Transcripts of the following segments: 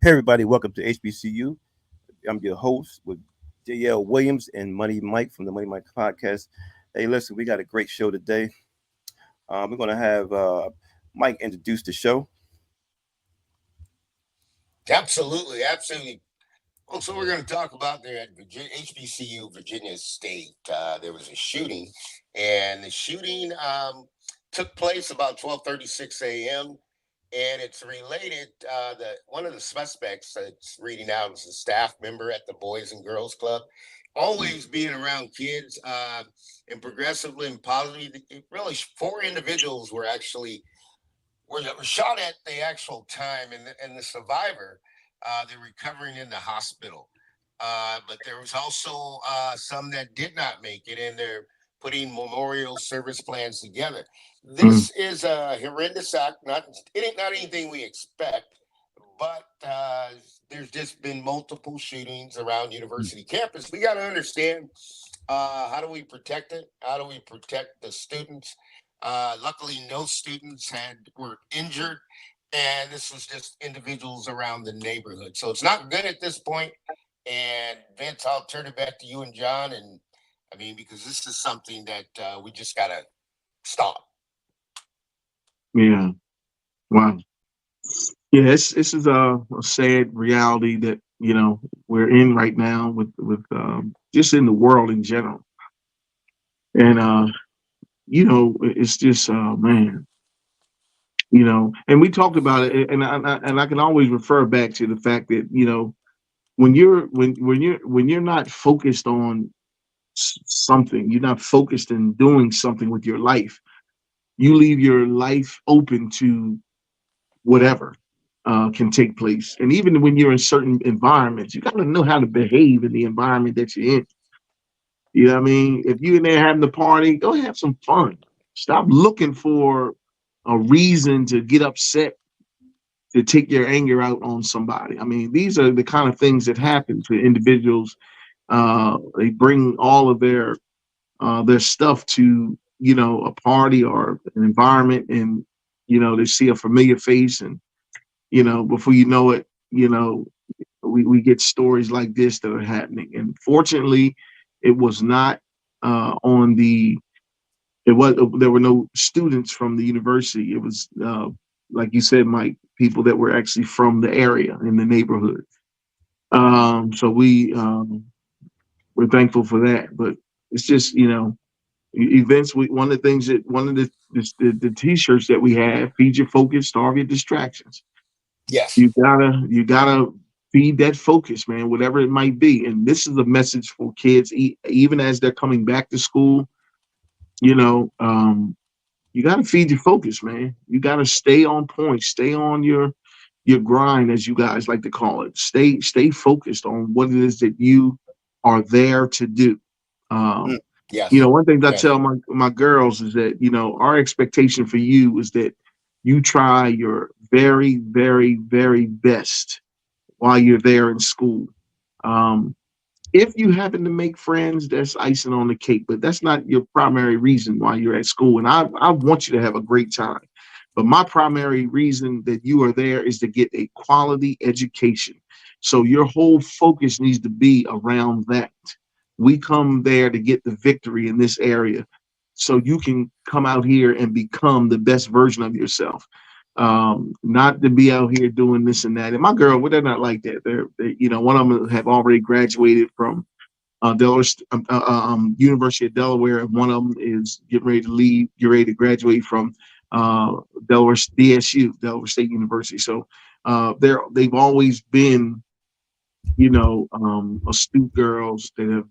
Hey everybody, welcome to HBCU. I'm your host with JL Williams and Money Mike from the Money Mike Podcast. Hey, listen, we got a great show today. We're going to have Mike introduce the show. Absolutely, absolutely. Well, so we're going to talk about there at HBCU Virginia State. There was a shooting, and the shooting took place about 12:36 a.m. And it's related. The one of the suspects that's reading out is a staff member at the Boys and Girls Club. Always being around kids and progressively and positively. Really, four individuals were shot at the actual time, and the survivor, they're recovering in the hospital. But there was also some that did not make it, and they're putting memorial service plans together. This is a horrendous act. It ain't not anything we expect, but there's just been multiple shootings around university campus. We got to understand how do we protect it? How do we protect the students? Luckily, no students were injured, and this was just individuals around the neighborhood. So it's not good at this point. And Vince, I'll turn it back to you and John. And I mean, because this is something that we just gotta stop. Yeah. Wow. Yeah, this is a sad reality that we're in right now with just in the world in general, and it's just man, and we talked about it, and I can always refer back to the fact that when you're not focused on something, you're not focused in doing something with your life, you leave your life open to whatever can take place. And even when you're in certain environments, you got to know how to behave in the environment that you're in. You know what I mean? If you're in there having the party, go have some fun. Stop looking for a reason to get upset, to take your anger out on somebody. I mean, these are the kind of things that happen to individuals. They bring all of their stuff to a party or an environment, and they see a familiar face, and before you know it, we get stories like this that are happening. And fortunately, it was not there were no students from the university. It was like you said, Mike, people that were actually from the area in the neighborhood. So we're thankful for that. But it's just events. One of the things that one of the t-shirts that we have: feed your focus, starve your distractions. Yes. You gotta feed that focus, man, whatever it might be. And this is a message for kids, even as they're coming back to school. You gotta feed your focus, man. You gotta stay on point, stay on your grind, as you guys like to call it. Stay focused on what it is that you are there to do. Yes. One thing I Yes. tell my girls is that our expectation for you is that you try your very, very, very best while you're there in school. If you happen to make friends, that's icing on the cake, but that's not your primary reason why you're at school. And I want you to have a great time. But my primary reason that you are there is to get a quality education. So your whole focus needs to be around that. We come there to get the victory in this area, so you can come out here and become the best version of yourself. Not to be out here doing this and that. And my girl, well, they're not like that. One of them have already graduated from Delaware, University of Delaware, and one of them is getting ready to leave, get ready to graduate from Delaware DSU, Delaware State University. So they've always been, astute girls that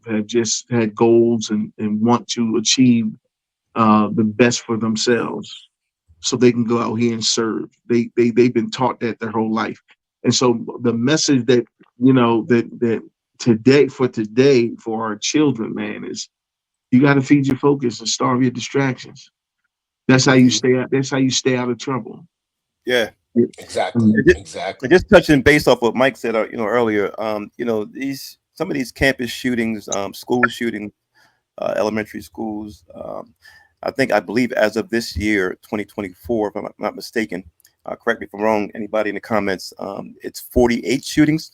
have just had goals and want to achieve the best for themselves, so they can go out here and serve. They've been taught that their whole life. And so the message that that today for our children, man, is you got to feed your focus and starve your distractions. That's how you stay out. That's how you stay out of trouble. Yeah. Exactly. And just, Exactly. and just touching base off what Mike said, earlier. Some of these campus shootings, school shootings, elementary schools. I believe as of this year, 2024, if I'm not mistaken, Correct me if I'm wrong. Anybody in the comments? It's 48 shootings,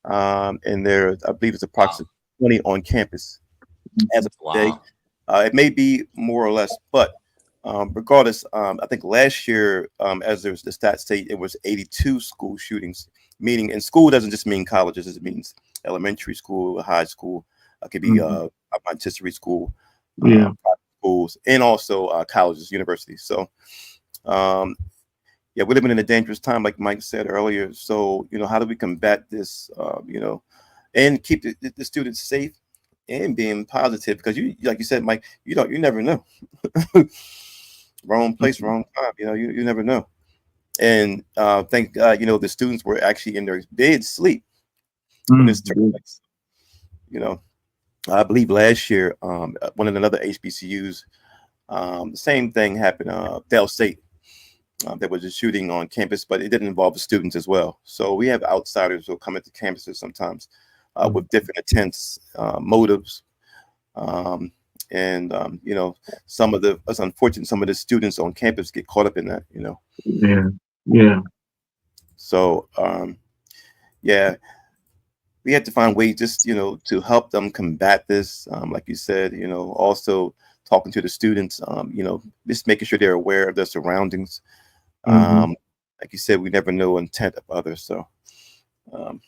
and there, I believe, it's Wow. approximately 20 on campus as of today. Wow. It may be more or less, but regardless, I think last year, as there's the stats state, it was 82 school shootings. Meaning, and school doesn't just mean colleges; it means elementary school, high school, it could be Mhm. Montessori school, Yeah. private schools, and also colleges, universities. So, um, yeah, we're living in a dangerous time, like Mike said earlier. So, how do we combat this? And keep the students safe and being positive, because like you said, Mike, you never know. Wrong place, Mhm. wrong time. You never know. And thank God, the students were actually in their bed sleep when this took Mhm. place. You know, I believe last year, one of another HBCUs, the same thing happened. Dell State, there was a shooting on campus, but it didn't involve the students as well. So we have outsiders who come into campuses sometimes Mhm. with different intents, motives, um, and some of the it's unfortunate some of the students on campus get caught up in that. Yeah. Yeah. So yeah, we have to find ways just to help them combat this. Like you said, also talking to the students, just making sure they're aware of their surroundings. Mhm. Um, like you said, we never know intent of others. So um,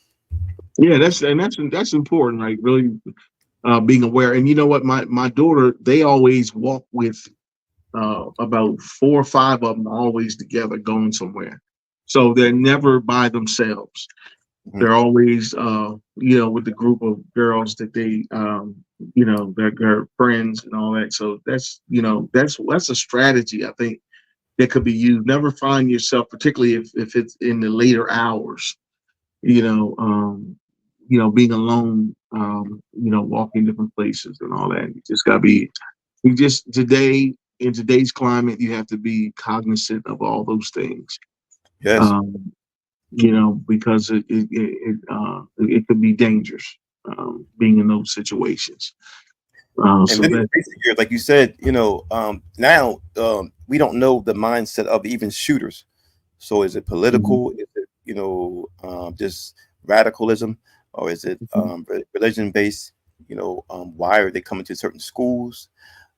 Yeah, that's important, right? Really being aware. And you know what, my daughter, they always walk with about four or five of them always together going somewhere. So they're never by themselves. mhm. They're always with the group of girls that they their friends and all that. So that's a strategy I think that could be used. Never find yourself, particularly if it's in the later hours, you know, being alone, walking different places and all that. You just gotta be, you just today in today's climate, you have to be cognizant of all those things. Yes. Um, because it could be dangerous being in those situations. And So then in that. recent years, like you said, now we don't know the mindset of even shooters. So is it Mhm, political? Is it just radicalism, or is it mhm, religion based? Why are they coming to certain schools?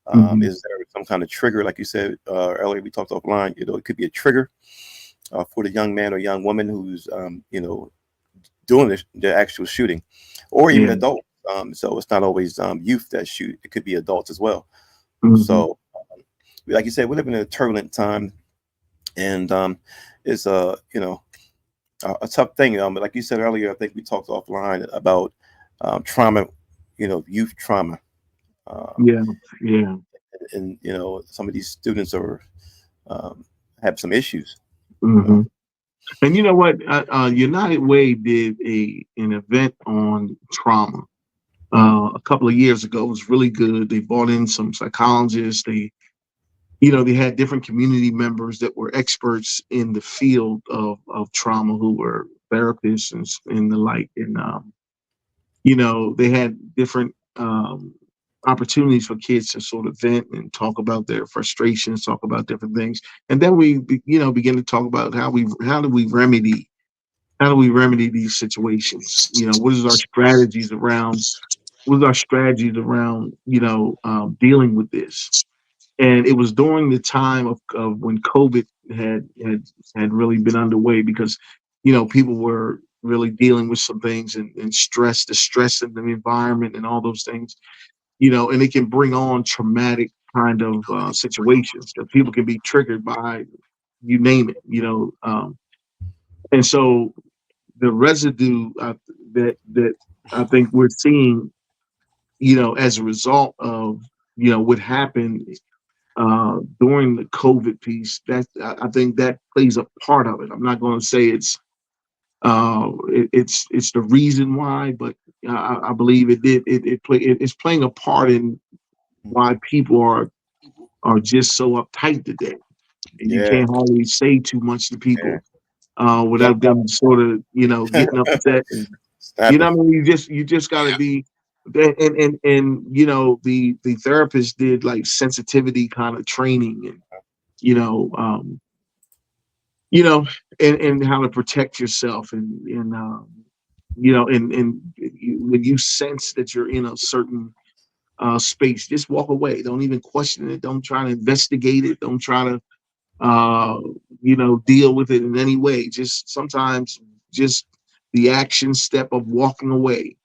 mhm. Is there some kind of trigger, like you said earlier? We talked offline. It could be a trigger for the young man or young woman who's doing the actual shooting, or even Yeah. adults. So it's not always youth that shoot; it could be adults as well. Mhm. So, like you said, we're living in a turbulent time, and it's a tough thing. Like you said earlier, I think we talked offline about trauma, youth trauma, um, Yeah. Yeah. and some of these students are um, have some issues. You know, Hmm. And you know what? United Way did an event on trauma a couple of years ago. It was really good. They brought in some psychologists. They had different community members that were experts in the field of trauma, who were therapists and the like. And they had different opportunities for kids to sort of vent and talk about their frustrations, talk about different things. And then begin to talk about how do we remedy these situations? What is our strategies around dealing with this? And it was during the time of when COVID had really been underway, because people were really dealing with some things, and the stress in the environment and all those things, and it can bring on traumatic kind of situations that people can be triggered by, you name it, and so the residue that I think we're seeing, as a result of what happened during the COVID piece. I think that plays a part of it. I'm not going to say it's the reason why, but I believe it's playing a part in why people are just so uptight today, and you yeah, can't always say too much to yeah. people You without them sort of getting upset. And Snapping. what I mean, you just got to Yeah. be. And the therapist did like sensitivity kind of training, and you know um you know, and how to protect yourself, and you know, when you sense that you're in a certain space, just walk away. Don't even question it. Don't try to investigate it. Don't try to uh, deal with it in any way. Just sometimes, just the action step of walking away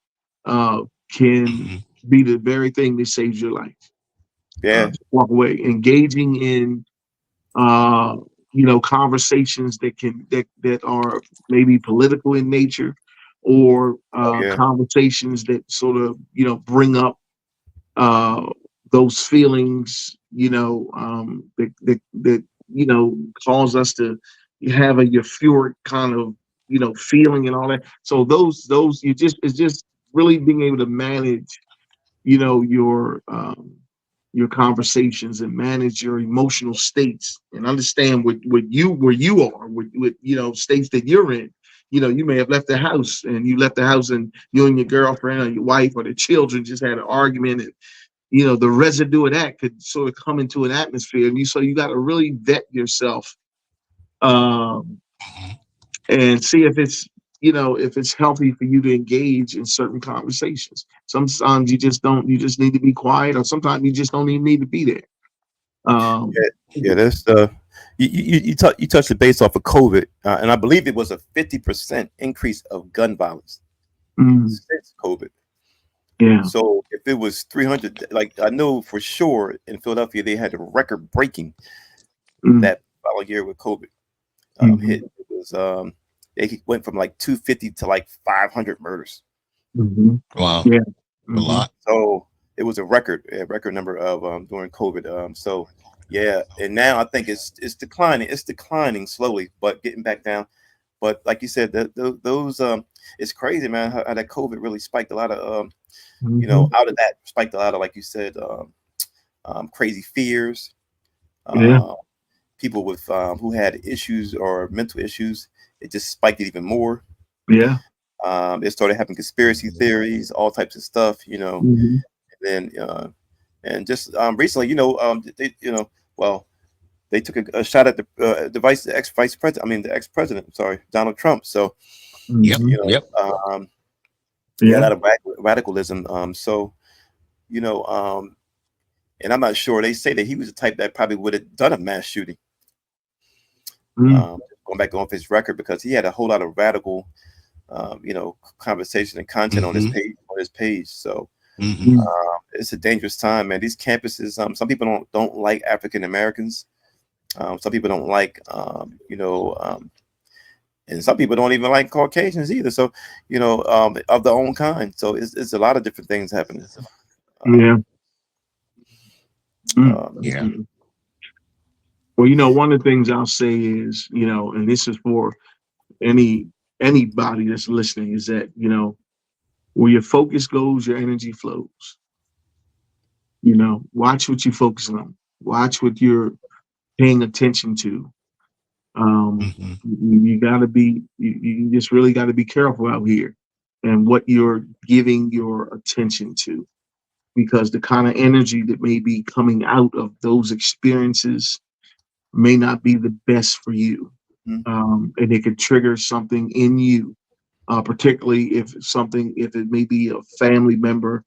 uh, can Mhm. be the very thing that saves your life. Yeah, Just walk away. Engaging in conversations that are maybe political in nature, or oh yeah, conversations that sort of bring up uh, those feelings, that cause us to have a euphoric kind of feeling and all that. So those you just it's just really being able to manage your conversations and manage your emotional states, and understand what you where you are with states that you're in. You may have left the house, and you left the house, and you and your girlfriend or your wife or the children just had an argument, and the residue of that could sort of come into an atmosphere, and you got to really vet yourself, um, Mhm. and see if it's healthy for you to engage in certain conversations. Sometimes you just need to be quiet, or sometimes you just don't even need to be there. Um, yeah, yeah. That's you touched the base off of COVID, and I believe it was a 50% increase of gun violence mm, since COVID. yeah. So if it was 300, like I know for sure in Philadelphia they had a record breaking Mm, that following year with COVID hit. mhm, It was they went from like 250 to like 500 murders. mhm, Wow, yeah. a Mhm, lot. So it was a record number of during COVID. So yeah, and now I think it's declining. It's declining slowly, but getting back down. But like you said, those it's crazy, man. How that COVID really spiked a lot of mhm, out of that spiked a lot of, like you said, crazy fears. yeah. Uh, People with who had issues or mental issues, it just spiked it even more. Yeah. They started having conspiracy theories, all types of stuff, Mhm, and then and just recently, they, well, they took a shot at the ex vice president. I mean, the ex president. Sorry, Donald Trump. So Yep, mhm, um, yeah, a yeah. lot of radicalism. So you know, and I'm not sure. They say that he was the type that probably would have done a mass shooting. Mm, Going back off his record, because he had a whole lot of radical, conversation and content on his mhm, page. So mhm, mm, it's a dangerous time, man. These campuses. Some people don't like African Americans. Some people don't like, and some people don't even like Caucasians either. So, of their own kind. So it's a lot of different things happening. Um, yeah. Mm, yeah, mm. Well, one of the things I'll say is, and this is for any anybody that's listening, is that where your focus goes, your energy flows. Watch what you focus on. Watch what you're paying attention to. mhm, You gotta be you just really got to be careful out here, and what you're giving your attention to, because the kind of energy that may be coming out of those experiences may not be the best for you, mhm. and it could trigger something in you, particularly if it may be a family member,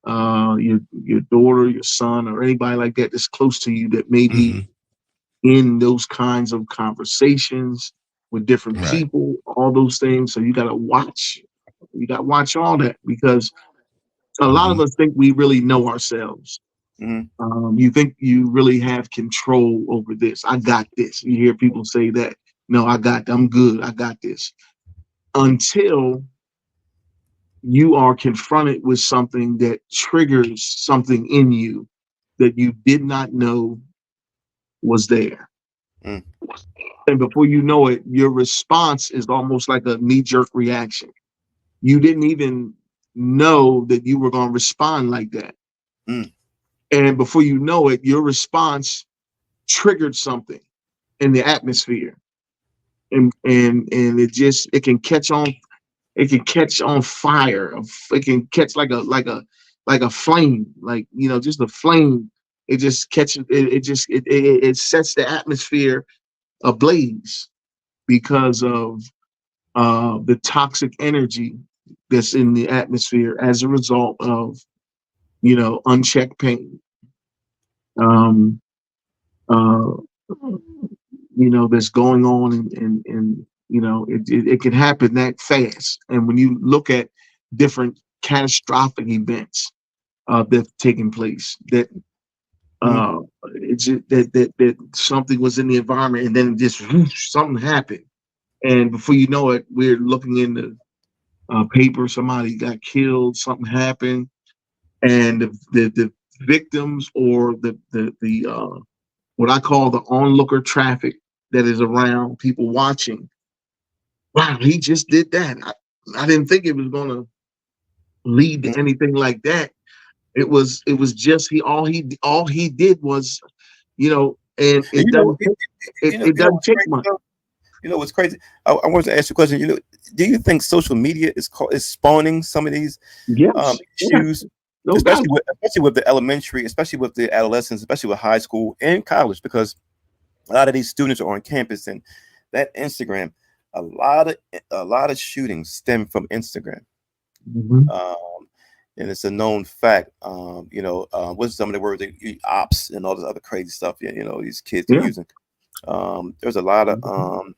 your daughter, your son, or anybody like that that's close to you, that may be mhm, in those kinds of conversations with different right. people, all those things. So you got to watch. You got to watch all that, because a lot of Mhm, us think we really know ourselves. Mhm. You think you really have control over this. I got this. You hear people say that. No, I'm good. I got this. Until you are confronted with something that triggers something in you that you did not know was there. Mm. And before you know it, your response is almost like a knee jerk reaction. You didn't even know that you were going to respond like that. Mm. And before you know it, your response triggered something in the atmosphere. And it can catch on. It can catch on fire. It can catch like a flame, like just a flame. It just catches. It sets the atmosphere ablaze. because of the toxic energy that's in the atmosphere as a result of, unchecked pain. Um, uh, that's going on, and it can happen that fast. And when you look at different catastrophic events that have taken place, that Mhm. it's just that something was in the environment, and then just whoosh, something happened, and before you know it, we're looking in the paper, somebody got killed, something happened, and the victims, or the what I call the onlooker traffic that is around people watching. Wow, he just did that. I didn't think it was going to lead to Mhm. anything like that. It was just all he did was, and And it doesn't take it doesn't what's take crazy much. though? You know what's crazy? I wanted to ask you a question. Do you think social media is spawning some of these Yes, yeah, issues, no doubt. especially with the elementary, especially with the adolescents, especially with high school and college, because a lot of these students are on campus, and that Instagram, a lot of shootings stem from Instagram. Mhm. Um, and it's a known fact. What's some of the words ops and all this other crazy stuff? These kids are Yeah, using. There's a lot of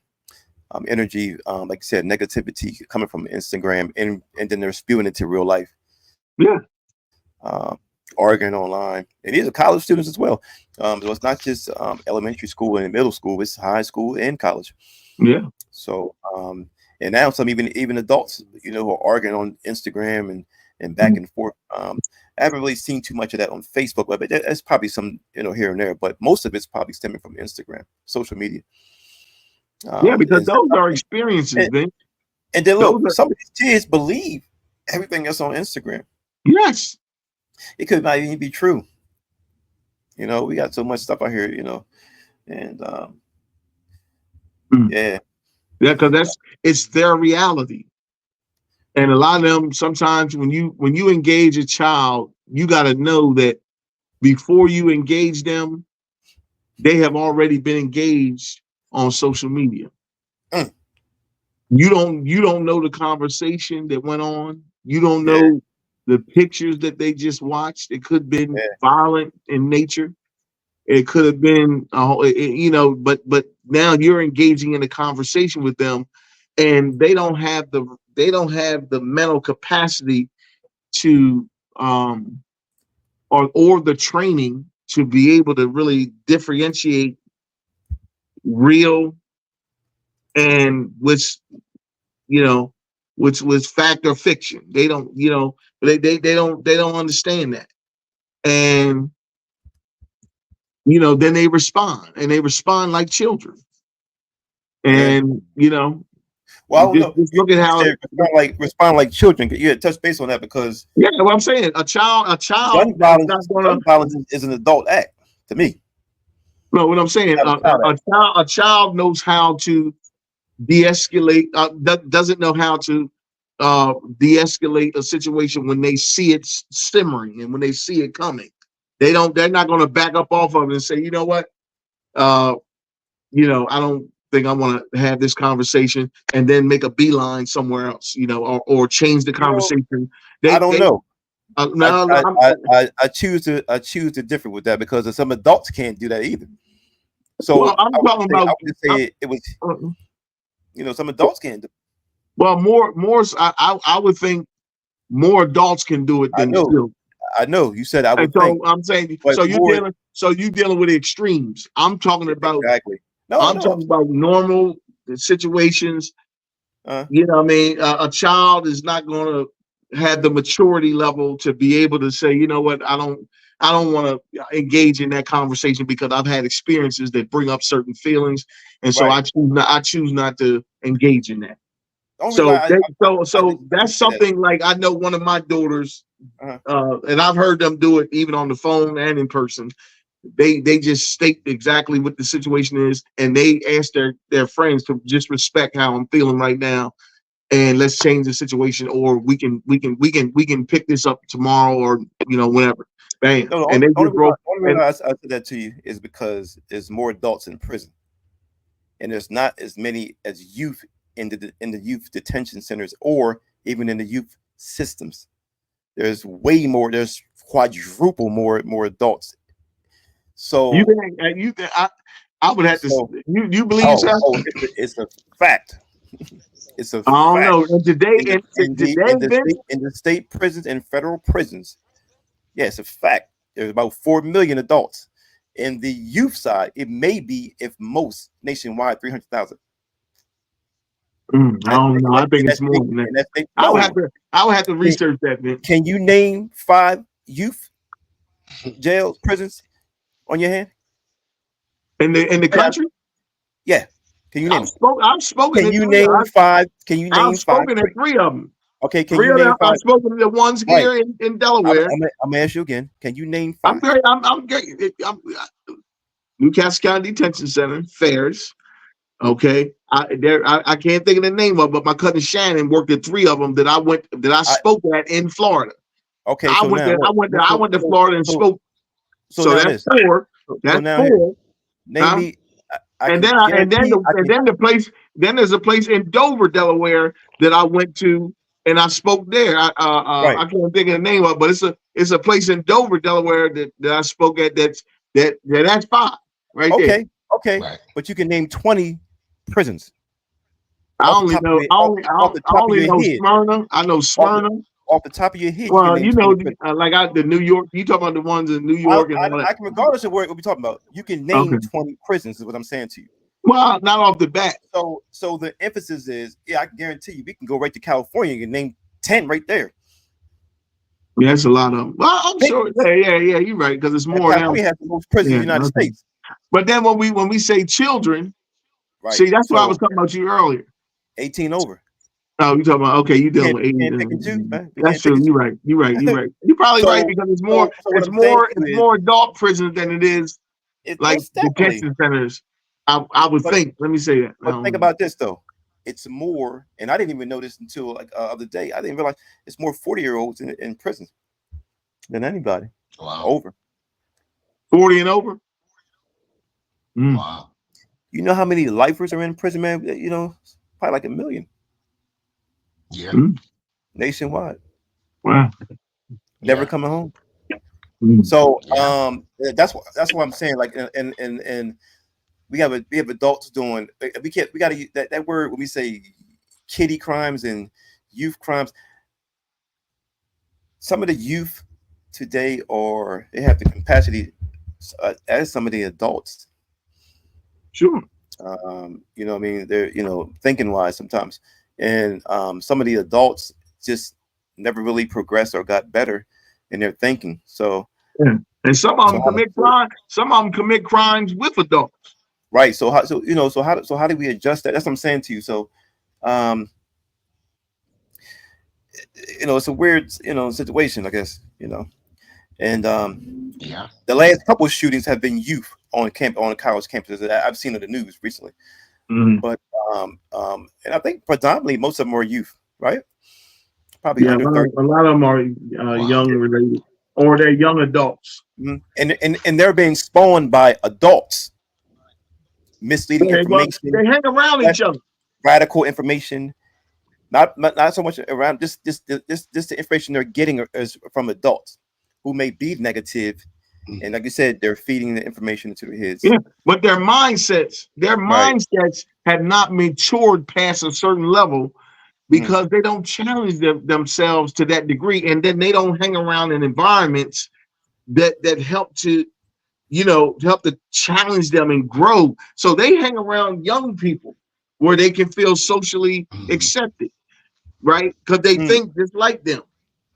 energy, like you said, negativity coming from Instagram, and then they're spewing into real life, yeah, um, arguing online. And these are college students as well. So it's not just elementary school and middle school; it's high school and college. yeah. So, and now some even adults, who are arguing on Instagram and back and forth. I haven't really seen too much of that on Facebook, but that's probably some, here and there. But most of it's probably stemming from Instagram, social media. Yeah, because Is those are experiences, and, Vince. and then Those look, are some of these kids believe everything that's on Instagram. yes. It could not even be true. We got so much stuff out here, and Mm. yeah, Yeah, because it's their reality. And a lot of them, sometimes when you engage a child, you got to know that before you engage them, they have already been engaged on social media. mm, You don't know the conversation that went on. You don't yeah, know the pictures that they just watched. It could have been yeah, violent in nature. It could have been, but now you're engaging in a conversation with them, and they don't have the mental capacity to, or the training to be able to really differentiate real and you know which was fact or fiction. They don't, they don't understand that, and then they respond like children, yeah. and Well, I don't know. just You, look at you how said respond like children. You touch base on that because yeah, what I'm saying, a child gun is not violence gonna. gun violence is an adult act to me. No, what I'm saying, Not a child act. a child knows how to de-escalate. Doesn't know how to de-escalate a situation when they see it simmering and when they see it coming. They're not going to back up off of it and say, you know what, uh, I don't think I want to have this conversation, and then make a beeline somewhere else, or change the You know, conversation. I They don't they know. I no, I, I I choose to differ with that because some adults can't do that either. well, So I'm talking I about. would just say it was Uh, some adults can't do. well, more. I would think more adults can do it I than know, children. I know. You said I And would think, so I'm saying, but more so you dealing with the extremes. exactly. No, I'm no. talking about normal situations. Uh, You know what I mean? A child is not going to have the maturity level to be able to say, you know what, I don't want to engage in that conversation because I've had experiences that bring up certain feelings, and so right. I choose not to engage in that. The only why So that, so I so didn't that's say that. something like I know one of my daughters, Uh, and I've heard them do it even on the phone and in person. They just state exactly what the situation is, and they ask their friends to just respect how I'm feeling right now, and let's change the situation, or we can pick this up tomorrow, or whenever. Bam, no, the and only, they only just reason, broke. only And reason I said that to you is because there's more adults in prison, and there's not as many as youth in the youth detention centers or even in the youth systems. There's way more. There's quadruple more adults. You So think I would have to. so You believe so? it's a fact. It's a I don't fact. know. And today, In the, in the today, in the Vince, state in the state prisons and federal prisons, yeah, it's a fact. There's about 4 million adults. In the youth side, it may be, if most, nationwide 300,000. I don't know. I think it's more than that. I would have to research that, Vince. Can you name 5 youth jails, prisons on your hand? In the country? Yeah. Can you name? I've spoken. Can to you three. name 5? Can you name I've 5? spoken to 3 of them. Okay. Can 3 you of name them. 5? I've spoken to the ones here in Delaware. I'm gonna ask you again. Can you name 5? I'm great. I'm great. Newcastle County Detention Center, Fairs. Okay, I can't think of the name of, but my cousin Shannon worked at 3 of them that I spoke at in Florida. Okay, I went to Florida and spoke. So that's 4. That's 4. Name me. And then the place. Then there's a place in Dover, Delaware, that I went to and I spoke there. I can't think of the name of, but it's a place in Dover, Delaware that I spoke at. That's 5 right there. Okay, right. But you can name 20 prisons. I only know Smyrna. I know Smyrna. Off the top of your head. Well, the New York. You talking about the ones in New York and all that. I can, regardless of what we're talking about, you can name 20 prisons. Is what I'm saying to you. Well, not off the bat. So the emphasis is, I can guarantee you, we can go right to California and name 10 right there. Yeah, that's a lot of them. Well, I'm sure. Yeah, you're right, because it's more. California has the most prisons in the United States. But then when we say children, right. See, that's what I was talking about you earlier. 18 over. Oh, you talking about you dealing with 18. That's true. You're right. You're probably right, because it's more adult prisons than it is like detention centers. I would think. Let me say that. But think about this though. It's more, and I didn't even know this until like other day. I didn't realize it's more 40-year-olds in prison than anybody. Wow. Over 40 and over. Wow. You know how many lifers are in prison, man? You know, probably like 1 million. Yeah. Nationwide. Wow. Never coming home. So that's what I'm saying. Like, and we have adults doing. We got to use that word when we say kiddie crimes and youth crimes. Some of the youth today they have the capacity as some of the adults. Sure. You know what I mean? They're, thinking wise sometimes. And some of the adults just never really progressed or got better in their thinking. So and some of them commit crimes. Some of them commit crimes with adults. Right. So how do we adjust that? That's what I'm saying to you. So it's a weird, situation, I guess, And the last couple of shootings have been youth on college campuses. I've seen on the news recently. But and I think predominantly most of them are youth, right? Probably under 30. A lot of them are young related, or they're young adults. And they're being spawned by adults, misleading information. They hang around each other. Radical information, not so much around this the information they're getting is from adults who may be negative. And like you said, they're feeding the information into their heads. Yeah, but their mindsets have not matured past a certain level because they don't challenge themselves to that degree, and then they don't hang around in environments that help to, help to challenge them and grow. So they hang around young people where they can feel socially accepted, right? Because they think just like them.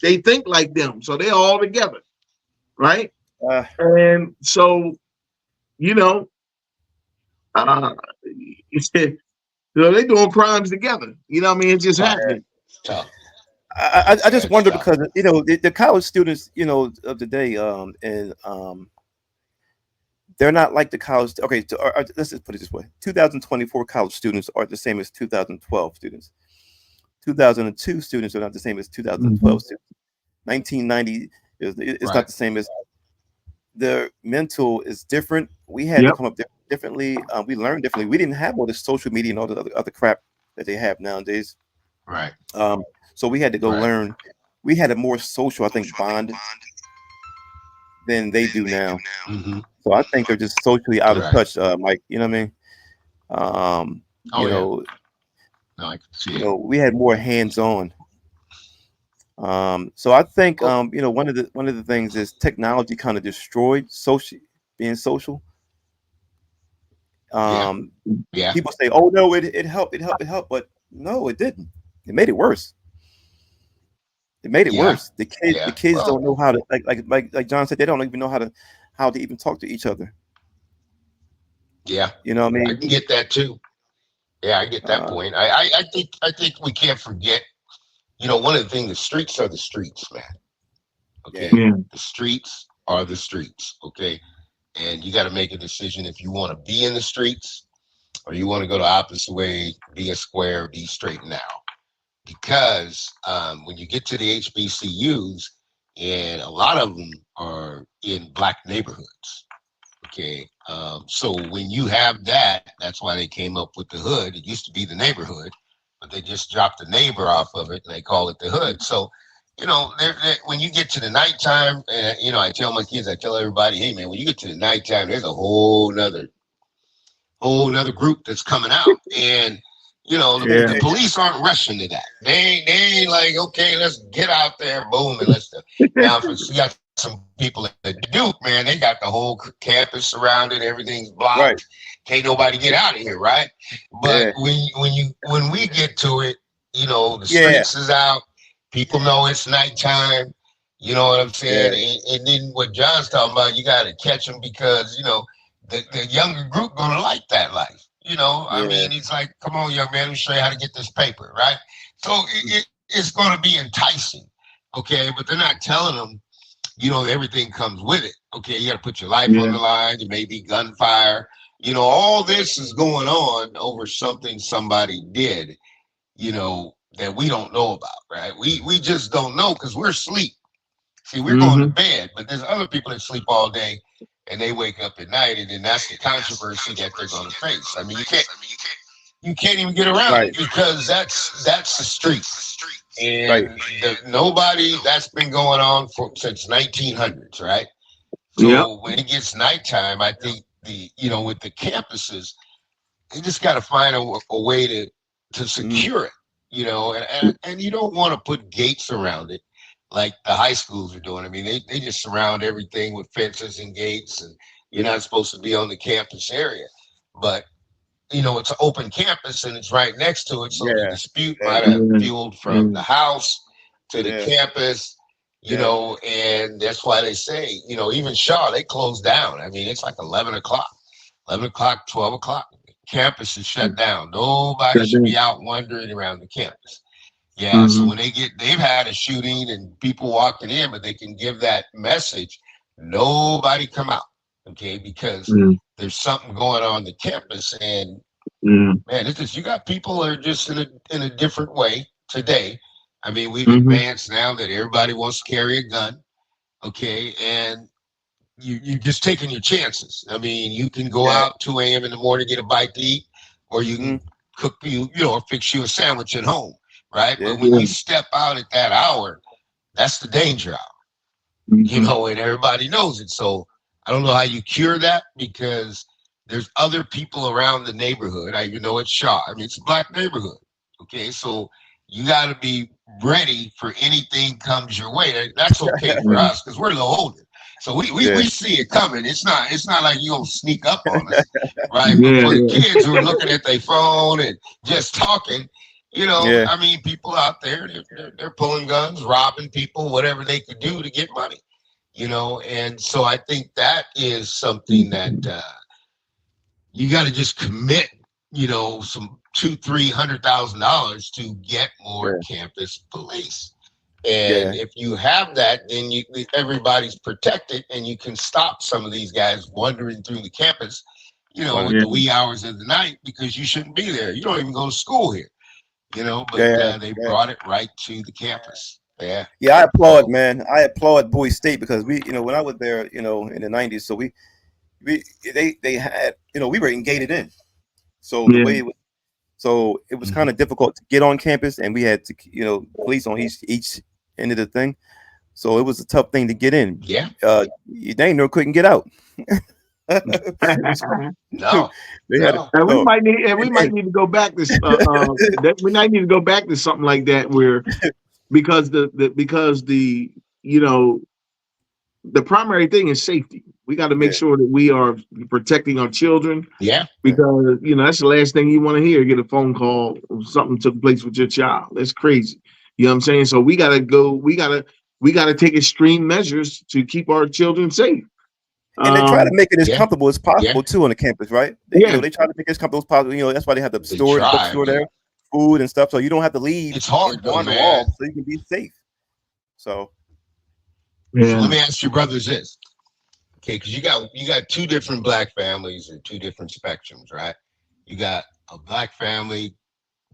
They think like them, so they're all together, right? And so, they're doing crimes together. You know what I mean? It's just happening. I just wonder because the college students of the day they're not like the college. Okay, let's just put it this way: 2024 college students are the same as 2012 students. 2002 students are not the same as 2012 students. 1990 is not the same as. The mental is different. We had to come up differently. We learned differently. We didn't have all this social media and all the other crap that they have nowadays. Right. Um, so we had to go Right. learn. We had a more social, I think, bond than they do now. Mm-hmm. So I think they're just socially out of Right. touch, Mike. You know what I mean? Oh You yeah. know, No, I can see it. we had more hands-on. So I think Well, one of the things is technology kind of destroyed social being social. yeah. Um, Yeah. People say, "Oh no, it helped, it helped," but no, it didn't. It made it worse. It made it Yeah. worse. The Yeah. kids Well, don't know how to like John said, they don't even know how to even talk to each other. yeah. You know what I I mean? can get that too. Yeah, I get that Uh, point. I think we can't forget. One of the things, the streets are the streets, man. yeah, Okay, Yeah. the streets are the streets. Okay, and you got to make a decision if you want to be in the streets or you want to go the opposite way, be a square, be straight now. Because when you get to the HBCUs, and a lot of them are in black neighborhoods. Okay. So when you have that, that's why they came up with the hood. It used to be the neighborhood, but they just dropped the neighbor off of it and they call it the hood. So, when you get to the nighttime, I tell my kids, I tell everybody, hey man, when you get to the nighttime, there's a whole nother group that's coming out. And Yeah. the police aren't rushing to that. They ain't like, okay, let's get out there, boom, and let's. Now, if you got some people at Duke, man, they got the whole campus surrounded, everything's blocked, right, can't nobody get out of here, right? But yeah, when we get to it, the yeah, streets is out, people know it's nighttime. You know what I'm saying? yeah, And then what John's talking about, you got to catch them because the younger group gonna like that life. I yeah, mean, it's like, come on, young man, let me show you how to get this paper, right? So it's going to be enticing, okay? But they're not telling them, everything comes with it. Okay, you got to put your life on Yeah. the line. There may be gunfire. All this is going on over something somebody did, that we don't know about, right? We just don't know because we're asleep. See, we're going to Mm-hmm. bed, but there's other people that sleep all day and they wake up at night, and then that's the controversy that they're going to face. I mean, you can't even get around right, it because that's the street, right, and nobody that's been going on since 1900s, right? Yep. So when it gets nighttime, I think with the campuses, you just got to find a way to mm, secure it, and you don't want to put gates around it like the high schools are doing. I mean, they just surround everything with fences and gates, and you're not supposed to be on the campus area. But it's an open campus and it's right next to it. So the yeah, dispute yeah, might have Yeah. fueled from Yeah. the house to the yeah, campus, yeah, and that's why they say, even Shaw, they closed down. I mean, it's like 11 o'clock, 12 o'clock. Campus is shut down. Nobody Shut should be down. out wandering around the campus. Yeah. So Mm-hmm. when they've had a shooting and people walking in, but they can give that message, nobody come out. Okay. Because Yeah. there's something going on the campus. And Yeah. man, you got people that are just in a different way today. I mean, we've Mm-hmm. advanced now that everybody wants to carry a gun. Okay. And you just taking your chances. I mean, you can go yeah, out 2 a.m. in the morning, get a bite to eat, or you mm, can cook or fix you a sandwich at home, right? yeah, But when Yeah. you step out at that hour, that's the danger hour, Mm-hmm. and everybody knows it. So I don't know how you cure that because there's other people around the neighborhood. I even know it's Shaw. I mean, it's a black neighborhood. Okay, so you got to be ready for anything comes your way. That's okay for Yeah. us because we're a little older. So we yeah, see it coming. It's not like you're gonna sneak up on us, right? But Yeah. for the Yeah. kids who are looking at their phone and just talking, yeah, I mean, people out there, they're pulling guns, robbing people, whatever they could do to get money, and so I think that is something that you got to just commit, some $200,000-300,000 to get more yeah, campus police. And yeah. if you have that, then everybody's protected, and you can stop some of these guys wandering through the campus, One, at Yeah. the wee hours of the night because you shouldn't be there. You don't even go to school here, but yeah, they yeah. brought it right to the campus. Yeah. Yeah, I applaud, So man. I applaud Bowie State because we, when I was there, in the '90s, so we they had, we were gated in. So the Yeah. way it was, so it was kind of difficult to get on campus, and we had to, police on each end of the thing. So it was a tough thing to get in. Yeah. They couldn't get out. No. They had to, And we no. might need to go back to we might need to go back to something like that where because the the primary thing is safety. We got to make sure that we are protecting our children. Yeah. Because that's the last thing you want to hear. Get a phone call or something took place with your child. That's crazy. You know what I'm saying? So we gotta go. We gotta take extreme measures to keep our children safe. And they try to make it as Yeah. comfortable as possible too on the campus, right? They try to make it as comfortable as possible. That's why they have the bookstore there, food and stuff, so you don't have to leave. It's hard and though, wander man. off, so you can be safe. So So let me ask your brothers this, okay? Because you got two different black families and two different spectrums, right? You got a black family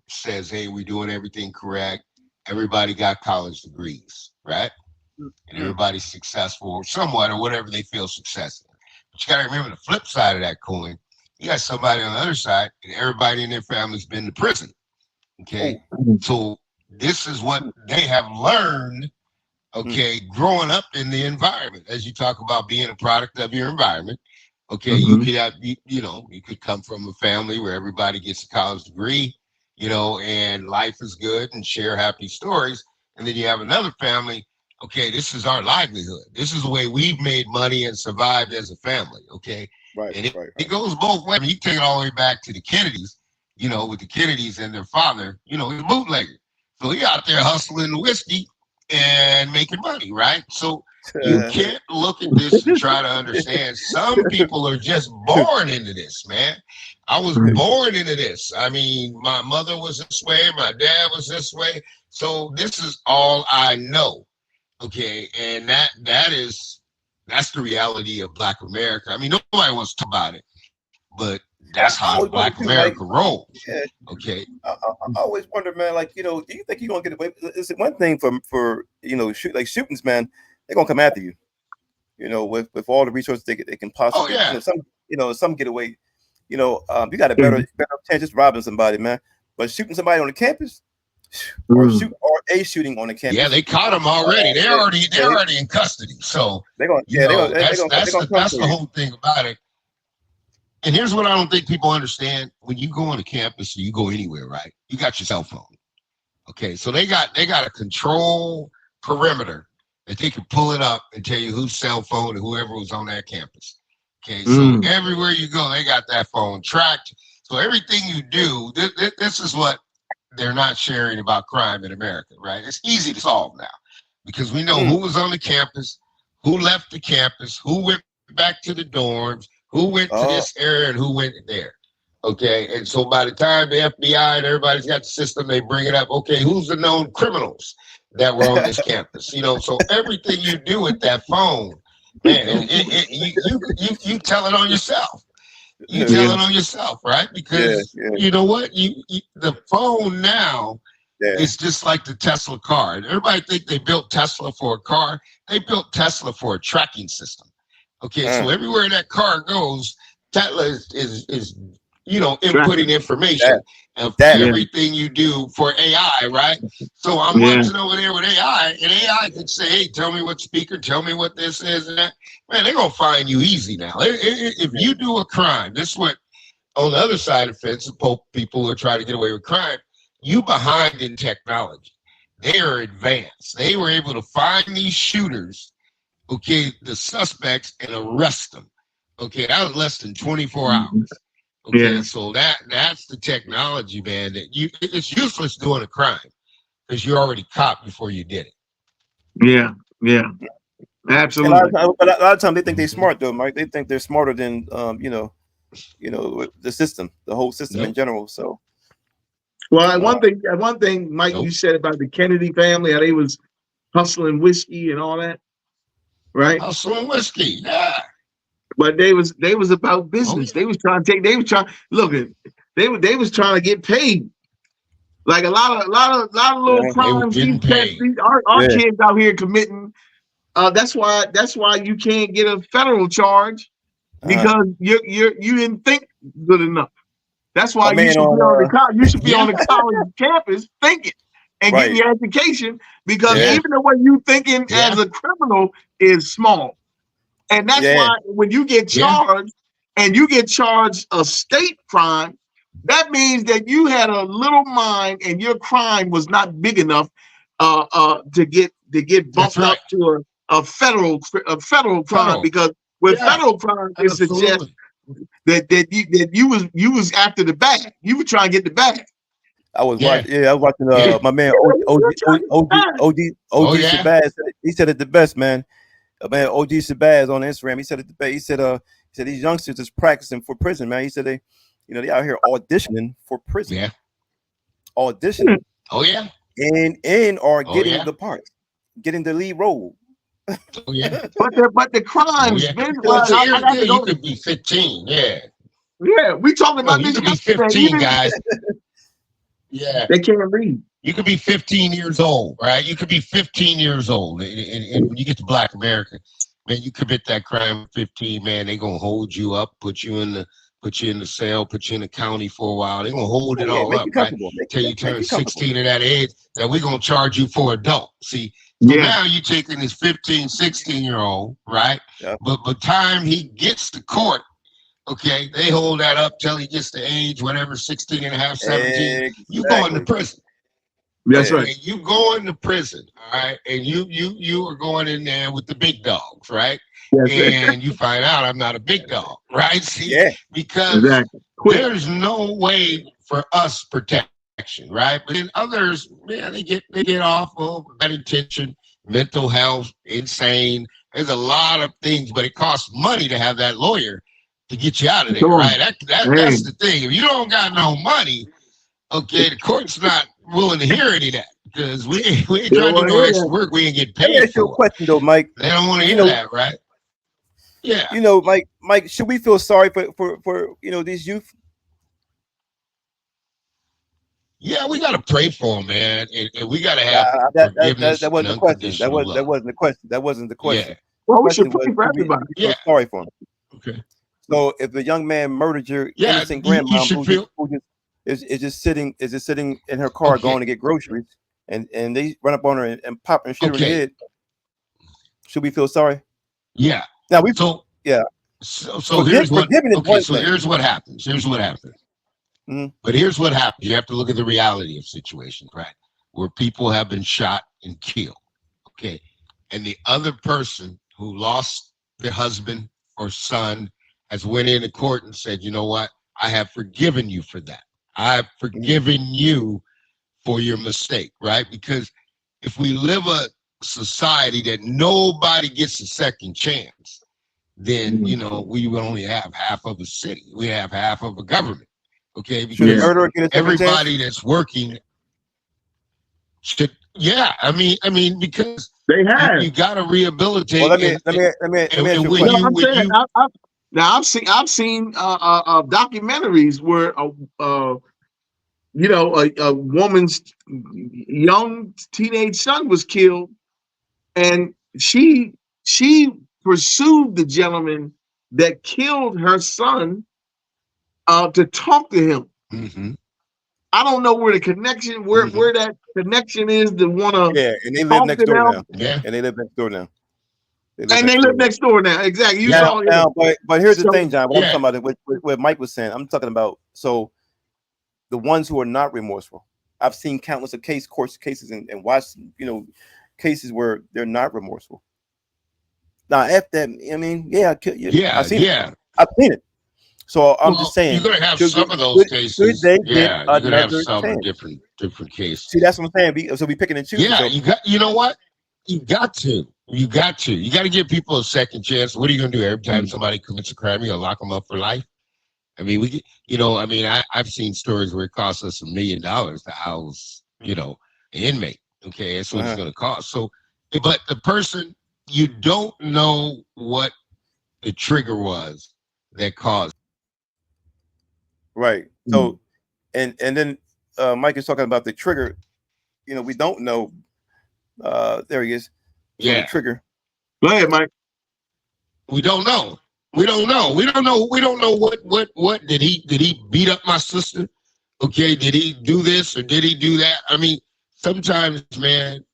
says, "Hey, we're doing everything correct. Everybody got college degrees, right? And everybody's successful or somewhat or whatever they feel successful." But you got to remember the flip side of that coin. You got somebody on the other side, and everybody in their family's been to prison. Okay, so this is what they have learned. Okay, growing up in the environment, as you talk about being a product of your environment. Okay, you could have, you could come from a family where everybody gets a college degree, and life is good and share happy stories. And then you have another family. Okay, this is our livelihood. This is the way we've made money and survived as a family. Okay, right, and it goes both ways. I mean, you take it all the way back to the Kennedys. With the Kennedys and their father, he's a bootlegger. So he out there hustling the whiskey and making money, right? So you can't look at this and try to understand. Some people are just born into this, man. I was born into this. I mean, my mother was this way, my dad was this way. So this is all I know. Okay, and that's the reality of Black America. I mean, nobody wants to talk about it, but that's how Black America rolls. Yeah. Okay. I always wonder, man. Like, do you think you're gonna get away? It's one thing for shootings, man. They're gonna come after you. With all the resources they can possibly. Oh yeah. Some get away. You got a better chance just robbing somebody, man. But shooting somebody on the campus, or a shooting on the campus. Yeah, they caught them already. They're already in custody. So they're gonna. That's the whole thing about it. And here's what I don't think people understand: when you go on a campus, or you go anywhere, right? You got your cell phone. Okay, so they got a control perimeter that they can pull it up and tell you whose cell phone and whoever was on that campus. Okay, so everywhere you go, they got that phone tracked. So everything you do, this is what they're not sharing about crime in America, right? It's easy to solve now because we know who was on the campus, who left the campus, who went back to the dorms, who went to this area and who went there. Okay, and so by the time the FBI and everybody's got the system, they bring it up. Okay, who's the known criminals that were on this campus? So everything you do with that phone, man, you tell it on yourself. You tell it on yourself, right? Because you know what? The phone now is just like the Tesla car. Everybody think they built Tesla for a car. They built Tesla for a tracking system. Okay, so everywhere that car goes, Tesla is inputting information of everything you do for AI, right? So I'm watching over there with AI, and AI can say, "Hey, tell me what speaker, tell me what this is and that." Man, they're gonna find you easy now. If you do a crime, this is what on the other side of the fence, people who try to get away with crime, you behind in technology. They are advanced. They were able to find these shooters, the suspects, and arrest them. Okay, that was less than 24 hours. Okay, so that's the technology, man. It's useless doing a crime because you're already caught before you did it. Yeah, absolutely. But a lot of times they think they're smart, though, Mike. They think they're smarter than the system, the whole system in general. So, well, one thing, Mike, you said about the Kennedy family, how they was hustling whiskey and all that, right? Hustling whiskey, yeah. But they was about business. They was trying to get paid. Like a lot of little crimes. Our kids out here committing. That's why you can't get a federal charge because you didn't think good enough. That's why My you man should be on the you should be on the Yeah. college campus thinking and getting Right. your education, because Yeah. even the way you thinking Yeah. as a criminal is small. And that's Yeah. why when you get Yeah. charged and you get charged a state crime, that means that you had a little mind and your crime was not big enough to get That's bumped right. up to a federal crime, Federal. because with Yeah. federal crime it suggests Absolutely. that you was after the bag. You were trying to get the bag. I was Yeah. watching. Yeah, I was watching. Yeah. My man You were trying to get the bag. Oh, OG yeah. Shabazz. He said it the best, man. Man, OG Shabazz on Instagram. He said it the best. He said these youngsters is practicing for prison, man. He said they out here auditioning for prison, Yeah. auditioning, Oh, yeah. and are Oh, getting yeah. the part, getting the lead role. Oh, yeah. But the Oh, crimes, yeah. man. Well, so I here's got the to deal. You go. could be 15. Yeah. Yeah, we talking No, about you this could be yesterday. 15, guys. Yeah. They can't read. You could be 15 years old, right? You could be 15 years old. And when you get to Black America, man, you commit that crime at 15, man, they gonna hold you up, put you in the cell, put you in the county for a while. They're gonna hold it all Make up, you right? comfortable. Till you Make turn you comfortable. 16 at that age, that we're gonna charge you for adult. See, so Yeah. now you're taking this 15, 16-year-old, right? Yeah. But by the time he gets to court, okay, they hold that up till he gets the age, whatever, 16 and a half, 17. You going to Exactly. prison. That's Yeah. right. And you going to prison, all right? And you are going in there with the big dogs, right? That's right. And you find out I'm not a big dog, right? See, Yeah. because Exactly. Quick. there's no way for us protection, right? But then others, man, they get off of bad intention, mental health, insane. There's a lot of things, but it costs money to have that lawyer to get you out of there, Sure. right? That's the thing. If you don't got no money, okay, the court's not willing to hear any of that, because we ain't They trying don't to do wanna no hear extra that. work we ain't get Let me paid ask you a for. question though, Mike. They don't want to You hear know- that, right? Yeah. Mike, should we feel sorry for these youth? Yeah, we got to pray for them, man. And we got to have forgiveness That wasn't and the question. unconditional love. That wasn't the question. That wasn't the question. Yeah. Well, we should Question pray was, for everybody. should we feel Yeah. sorry for him? Okay. So if a young man murdered your Yeah, innocent you grandmom should who feel- is just sitting in her car Okay. going to get groceries, and they run up on her and pop and shoot her in the Okay. head, should we feel sorry? Yeah. Now we So yeah. So here's what. forgiving is Okay. one So thing. here's what happens. Here's what happens. Mhm. But here's what happens. You have to look at the reality of situations, right? Where people have been shot and killed. Okay. And the other person who lost their husband or son has went into court and said, you know what? I have forgiven you for that. I've forgiven you for your mistake, right? Because if we live a society that nobody gets a second chance, then we will only have half of a city. We have half of a government. Okay, Should because a murderer get a second everybody chance? that's working should. Yeah, I mean, because They have. you got to rehabilitate. Well, let me and ask you a when question. No, you- I'm when saying. you- Now I've seen documentaries where a woman's young teenage son was killed, and she pursued the gentleman that killed her son to talk to him. Mhm. I don't know where the connection, where that connection is to want to. Yeah, and they live talk next to door them. now. Yeah, And they live next door now. And they live next door now. Exactly. You saw it. Now, but here's the So- thing, John. What Yeah. I'm talking about, what Mike was saying, I'm talking about. So the ones who are not remorseful. I've seen countless of court cases and watched, cases where they're not remorseful. Now, after that, I mean, yeah, I've seen it. I've seen it. So I'm just saying, you're gonna have should some we- of those should cases. they get Yeah, you're gonna have another some chance? different cases. See, that's what I'm saying. So we picking and choosing. Yeah, So, you know what? You got to give people a second chance. What are you gonna do every time somebody commits a crime? You gonna lock them up for life? I mean, I've seen stories where it costs us $1 million to house, an inmate. Okay, that's what it's gonna cost. So, but the person, you don't know what the trigger was that caused. right. So, and then Mike is talking about the trigger. We don't know. There he is. So Yeah. the trigger. Go ahead, Mike. We don't know. We don't know. We don't know. We don't know what did he beat up my sister? Okay, did he do this or did he do that? I mean, sometimes, man,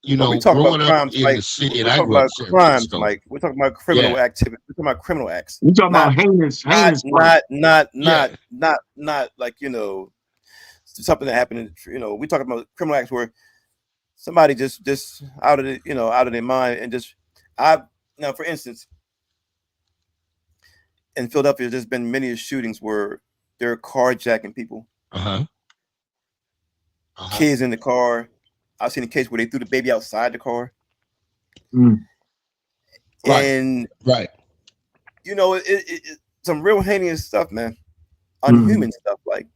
When we talk about growing up crimes, in Mike, the city, and we're I talking grew up in about San crimes, Francisco. Mike. We're talking about criminal Yeah, activity. We're talking about criminal acts. We talking Not about heinous not crime. not like, something that happened. We talking about criminal acts where somebody just out of out of their mind and just now, for instance, in Philadelphia, there's been many shootings where they're carjacking people, kids in the car. I've seen a case where they threw the baby outside the car, Mm. and right. some real heinous stuff, man. Mm. Unhuman stuff, like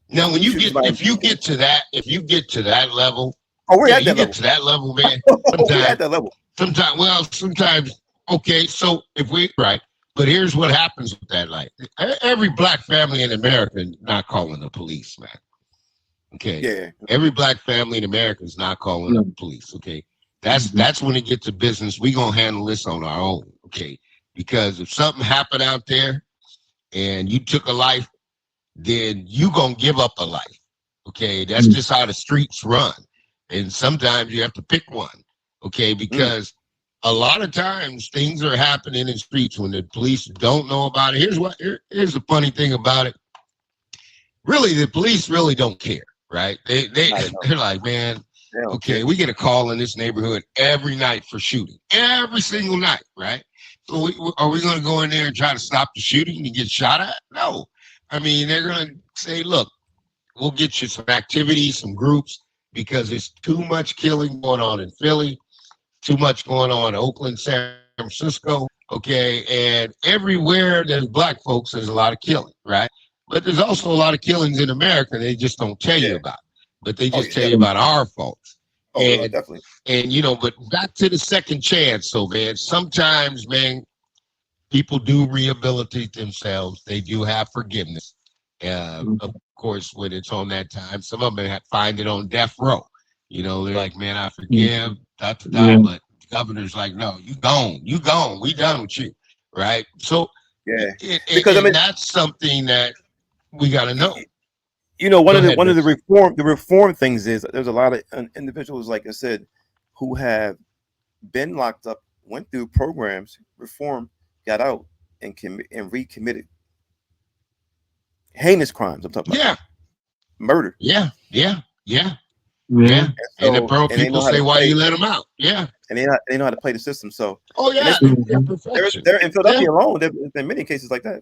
Now, when you shoot get somebody. if you get to that level, Oh, we're at you that get level. to that level, man. We're at that level. Sometimes, okay. So if we right, but here's what happens with that. Like every black family in America not calling the police, man. Okay. Yeah. Every black family in America is not calling the police. Okay. That's when it gets to business. We gonna handle this on our own. Okay. Because if something happened out there and you took a life, then you gonna give up a life. Okay. That's just how the streets run. And sometimes you have to pick one. Okay. Because a lot of times things are happening in streets when the police don't know about it. Here's the funny thing about it. Really, the police really don't care. Right? They're like, man, okay, we get a call in this neighborhood every night for shooting, every single night, right? So are we going to go in there and try to stop the shooting and get shot at? No. I mean, they're going to say, look, we'll get you some activities, some groups, because there's too much killing going on in Philly, too much going on in Oakland, San Francisco, okay? And everywhere there's black folks, there's a lot of killing, right? But there's also a lot of killings in America they just don't tell you about. But they just tell you about our faults. Definitely. And but back to the second chance. So, man, sometimes, man, people do rehabilitate themselves. They do have forgiveness. Of course, when it's on that time, some of them find it on death row. They're like, man, I forgive, but the governor's like, no, you gone. We done with you, right? So, because that's something that we got to know. One of the reform things is there's a lot of individuals, like I said, who have been locked up, went through programs, reformed, got out, and recommitted heinous crimes. I'm talking about murder. Yeah. And the people say, why you let them out? Yeah. And they know how to play the system. So they're in Philadelphia alone, there's been many cases like that.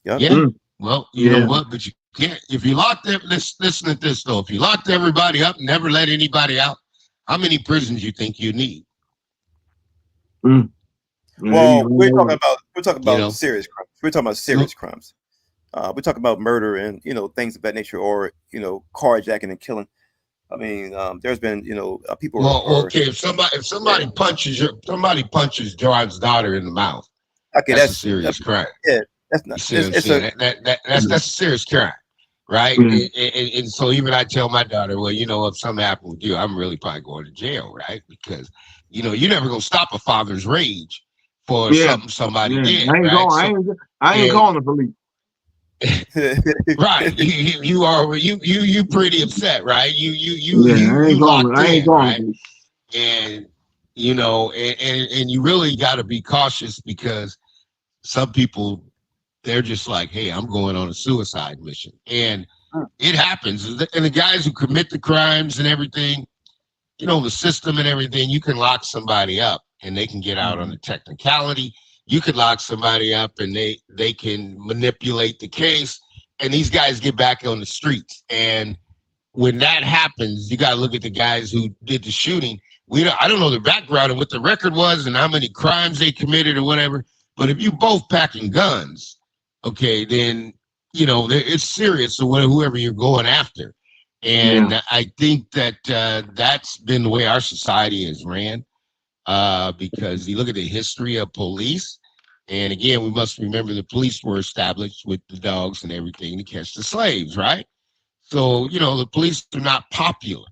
Yeah. Well, you know what? But you can't. If you locked them, listen at this though. If you locked everybody up, and never let anybody out, how many prisons you think you need? Well, we're talking about serious crimes. We're talking about serious crimes. We're talking about murder and things of that nature, or carjacking and killing. I mean, there's been people. Well, okay. If somebody punches John's daughter in the mouth, okay, that's a serious crime. Yeah. That's not. That's a serious crime, right? And so even I tell my daughter, well, if something happened with you, I'm really probably going to jail, right? Because you're never gonna stop a father's rage for something somebody did. I ain't calling the police. Right? You pretty upset, right? You locked in, right? And and you really got to be cautious because some people. They're just like, hey, I'm going on a suicide mission. And it happens. And the guys who commit the crimes and everything, the system and everything, you can lock somebody up and they can get out on a technicality. You can lock somebody up and they can manipulate the case. And these guys get back on the streets. And when that happens, you got to look at the guys who did the shooting. I don't know their background and what the record was and how many crimes they committed or whatever. But if you both packing guns, okay, then, it's serious. So whoever you're going after. And I think that that's been the way our society is ran because you look at the history of police. And again, we must remember the police were established with the dogs and everything to catch the slaves, right? So, the police are not popular.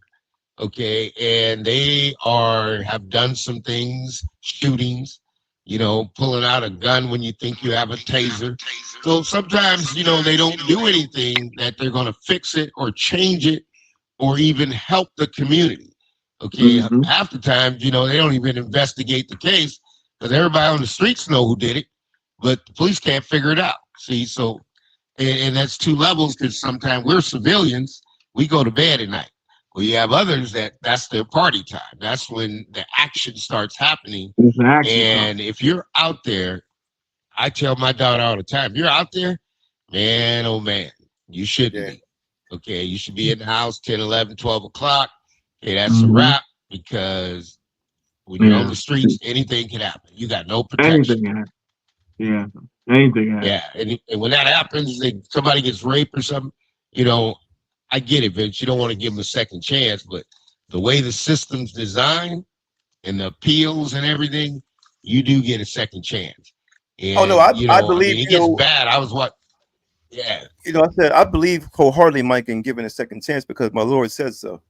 Okay. And they have done some things, shootings, pulling out a gun when you think you have a taser. So sometimes, they don't do anything that they're going to fix it or change it or even help the community. Okay, half the time, they don't even investigate the case because everybody on the streets know who did it, but the police can't figure it out. See, so, and that's two levels, because sometimes we're civilians, we go to bed at night. Well, you have others that's their party time. That's when the action starts happening. And if you're out there, I tell my daughter all the time, if you're out there, man, oh man, you shouldn't be. Okay, you should be in the house 10, 11, 12 o'clock. Okay, that's a wrap, because when you're on the streets, anything can happen. You got no protection. Anything happens. Yeah, and when that happens, somebody gets raped or something, I get it, Vince. You don't want to give them a second chance, but the way the system's designed and the appeals and everything, you do get a second chance. And, I believe it gets bad. Yeah. I said I believe wholeheartedly, Mike, in giving a second chance because my Lord says so.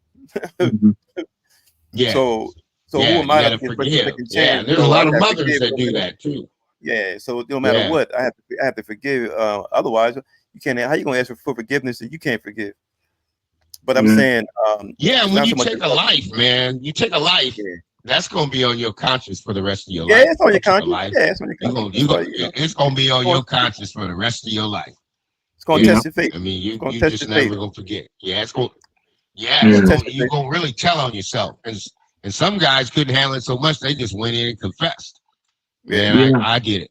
Yeah. So who am I to give a second chance? Yeah, there's a lot of mothers that do that too. Yeah. So no matter what, I have to forgive. Otherwise, you can't. How you gonna ask for forgiveness if you can't forgive? But I'm saying, when you take a life, man, that's gonna be on your conscience for the rest of your life. Yeah, it's on your conscience. Yeah, it's on your conscience. It's gonna be on your conscience for the rest of your life. It's gonna test your faith. I mean, you just never gonna forget. Yeah, it's gonna. Yeah, you're gonna really tell on yourself. And some guys couldn't handle it so much they just went in and confessed. I get it.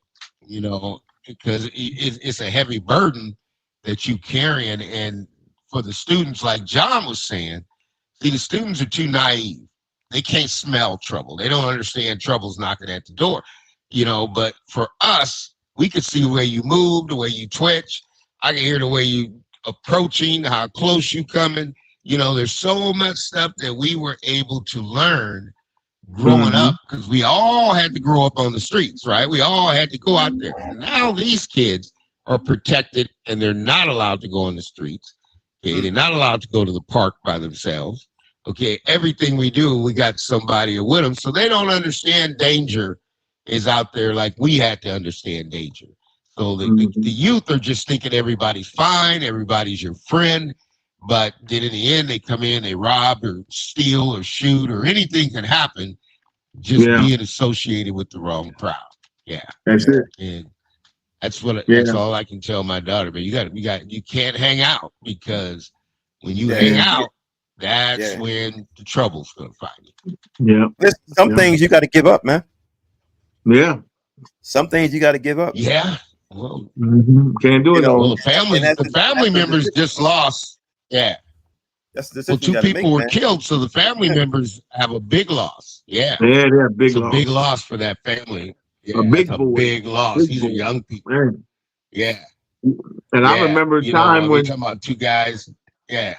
Because it's a heavy burden that you carrying. And for the students, like John was saying, see, the students are too naive. They can't smell trouble. They don't understand trouble's knocking at the door. But for us, we could see the way you move, the way you twitch. I can hear the way you approaching, how close you coming. There's so much stuff that we were able to learn growing up, because we all had to grow up on the streets, right? We all had to go out there. Now these kids are protected and they're not allowed to go on the streets. Okay, they're not allowed to go to the park by themselves. Okay, everything we do, we got somebody with them, so they don't understand danger is out there like we had to understand danger. So the youth are just thinking everybody's fine, everybody's your friend, but then in the end they come in, they rob or steal or shoot or anything can happen just being associated with the wrong crowd. Yeah, that's it. And that's all I can tell my daughter. But you can't hang out, because when you hang out, that's when the trouble's gonna find you. Yeah. Listen, some things you got to give up, man. Yeah. Some things you got to give up. Yeah. Well, can't do it. Well, the family members just lost. Yeah. That's the well, two people were killed, so the family members have a big loss. Yeah. Yeah, they're a big loss. A big loss for that family. Yeah, a big loss. These are young people. Man. Yeah. And I remember a time when we're talking about two guys. Yeah.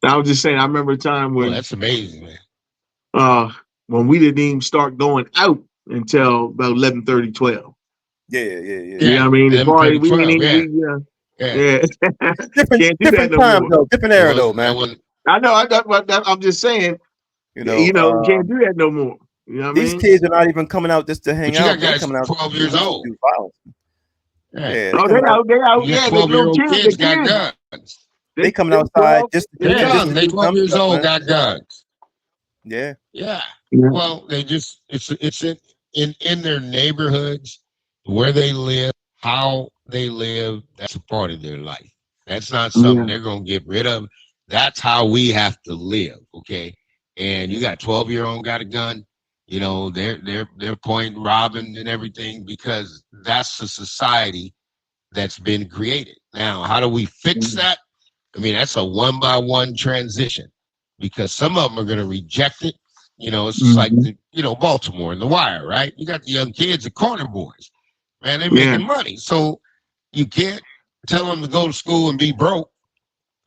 I was just saying, I remember a time when that's amazing, man. When we didn't even start going out until about 11:30, 12. Yeah. You know what I mean? The party, we didn't even different time though, different era though, man. I know. I'm just saying. Can't do that no more. You know what I mean? These kids are not even coming out just to hang out. They're coming out 12 years old. They're out. Yeah, 12-year-old kids got guns. They coming outside just they're young. They 12 years old, got guns. Yeah. Well, they just it's in their neighborhoods, where they live, how they live. That's a part of their life. That's not something they're gonna get rid of. That's how we have to live. Okay. And you got 12-year-old got a gun. They're pointing, robbing, and everything, because that's the society that's been created. Now, how do we fix that? I mean, that's a 1-by-1 transition, because some of them are going to reject it. It's just like Baltimore and The Wire, right? You got the young kids, the corner boys, man, they're making money. So you can't tell them to go to school and be broke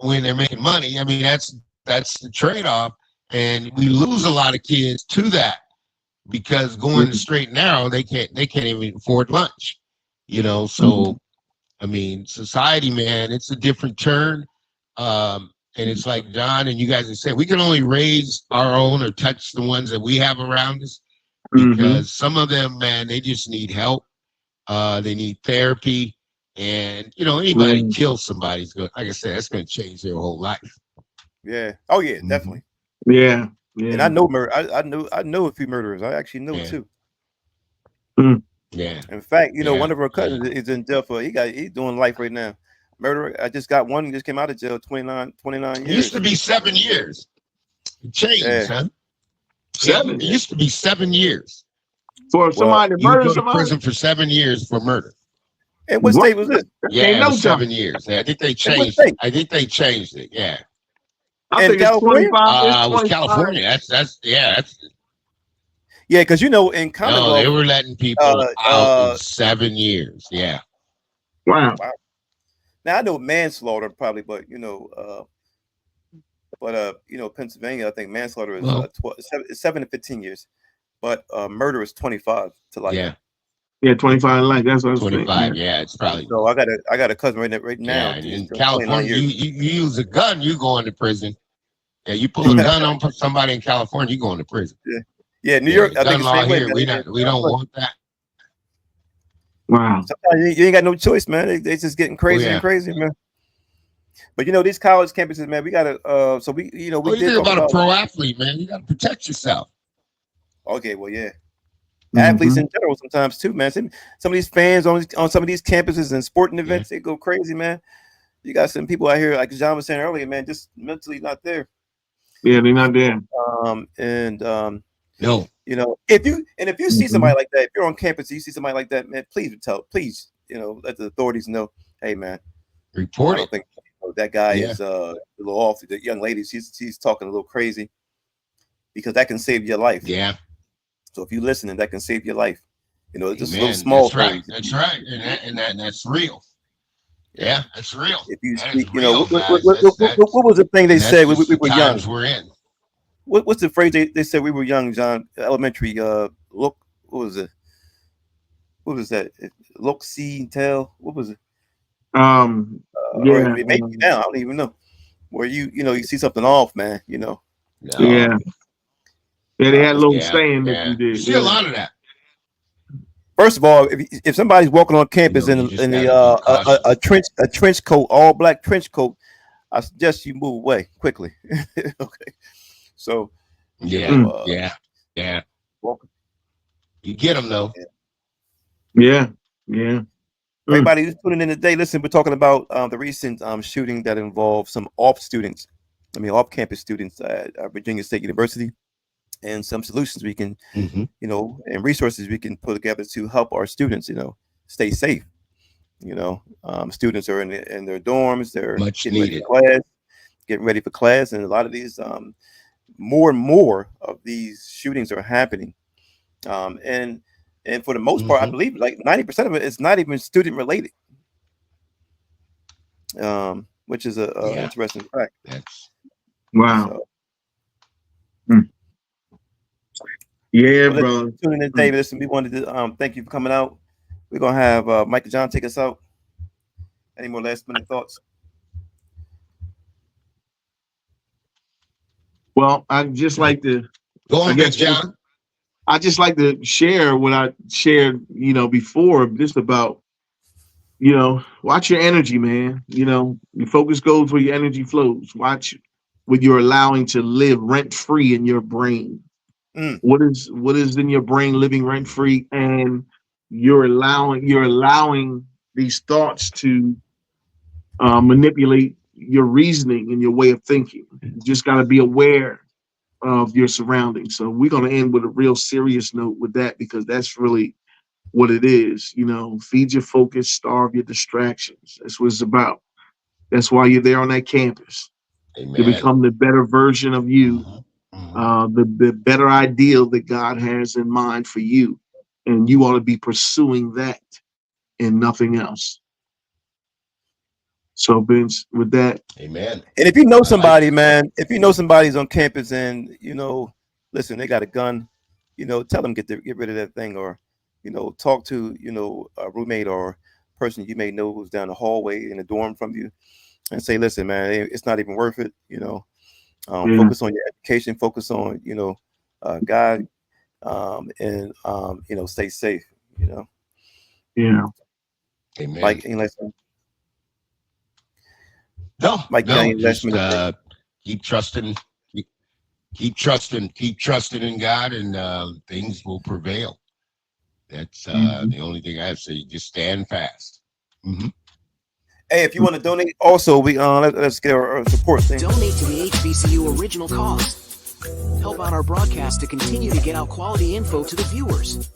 when they're making money. I mean, that's the trade-off, and we lose a lot of kids to that, because going straight and narrow, they can't even afford lunch. So I mean, society, man, it's a different turn. And it's like John and you guys have said, we can only raise our own or touch the ones that we have around us. because some of them, man, they just need help. They need therapy. And, anybody that kills somebody's going, like I said, that's going to change their whole life. Yeah. Oh yeah, definitely. Yeah. And I know I know a few murderers. I actually know too. Yeah. In fact, one of our cousins is in jail for he's doing life right now. Murderer. I just got one. Just came out of jail. 29 years. It used to be 7 years. It changed, huh? 7. It used to be 7 years For somebody to you murder go to somebody. prison for 7 years for murder. And what state was this? Yeah, it was 7 years. I think they changed it. I think they changed it. Yeah. I think it's 25. It was California. That's Yeah, because in Commonwealth, no, they were letting people out in 7 years. Yeah. Wow. Now I know manslaughter probably, but Pennsylvania, I think manslaughter is 7 to 15 years, but murder is 25 to life. Yeah, 25 to life. That's what I was 25. Yeah, it's probably. So I got a cousin right now. Yeah, in California, you use a gun, you going to prison. Yeah, you pull a gun on somebody in California, you going to prison. Yeah, New York. I think gun law here. We don't want that. Wow. Sometimes you ain't got no choice, man. They just getting crazy and crazy, man. But these college campuses, man, we gotta. So we did talk about a pro athlete, man. You gotta protect yourself. Okay, well, yeah. Athletes in general sometimes too, man. Some of these fans on some of these campuses and sporting events, they go crazy, man. You got some people out here, like John was saying earlier, man, just mentally not there. Yeah, they're not there. No. If you see somebody like that, if you're on campus, you see somebody like that, man, please let the authorities know, hey, man, report I don't think that guy is a little off. The young lady, she's talking a little crazy, because that can save your life. Yeah. So if you're listening, that can save your life. Just little small things. That's right. And that's real. Yeah, that's real. If you speak, what was the thing they said we were young? We're in. What's the phrase they said we were young, John? Elementary. Look, what was it? What was that? Look, see, tell. What was it? Or maybe now I don't even know. Where you see something off, man. No. Yeah. Yeah, they had a little saying that you did. See a lot of that. First of all, if somebody's walking on campus in a trench coat, all black trench coat, I suggest you move away quickly. Okay. So yeah. You get them though. Yeah. Everybody who's tuning in today, listen, we're talking about the recent shooting that involved some off-campus students at Virginia State University, and some solutions we can, and resources we can put together to help our students, stay safe. Students are in their dorms, they're getting ready for class, and a lot of these, more and more of these shootings are happening, and for the most part, I believe like 90% of it is not even student related, which is a interesting fact. Wow. So, Yeah, bro. Tuning in, David. Listen, we wanted to thank you for coming out. We're gonna have Mike and John take us out. Any more last minute thoughts? Well, I'd just like to go on, John. I just like to share what I shared, before, just about, watch your energy, man. Your focus goes where your energy flows. Watch what you're allowing to live rent free in your brain. What is in your brain living rent free, and you're allowing these thoughts to manipulate your reasoning and your way of thinking. You just got to be aware of your surroundings. So we're going to end with a real serious note with that, because that's really what it is. Feed your focus, starve your distractions. That's what it's about. That's why you're there on that campus. Amen. To become the better version of you, the better ideal that God has in mind for you. And you ought to be pursuing that and nothing else. So, Vince, with that, amen. And if you know somebody, man, if you know somebody's on campus and listen, they got a gun, tell them get rid of that thing, or talk to a roommate or person you may know who's down the hallway in a dorm from you, and say, listen, man, it's not even worth it. Focus on your education, focus on God, and stay safe. Yeah. Amen. Mike, any last No, Mike, no, any last just minute keep trusting, keep trusting in God, and things will prevail. That's the only thing I have to say. Just stand fast. Mm-hmm. Hey, if you want to donate, also we let's get our support thing. Donate to the HBCU Original cause. Help out our broadcast to continue to get out quality info to the viewers.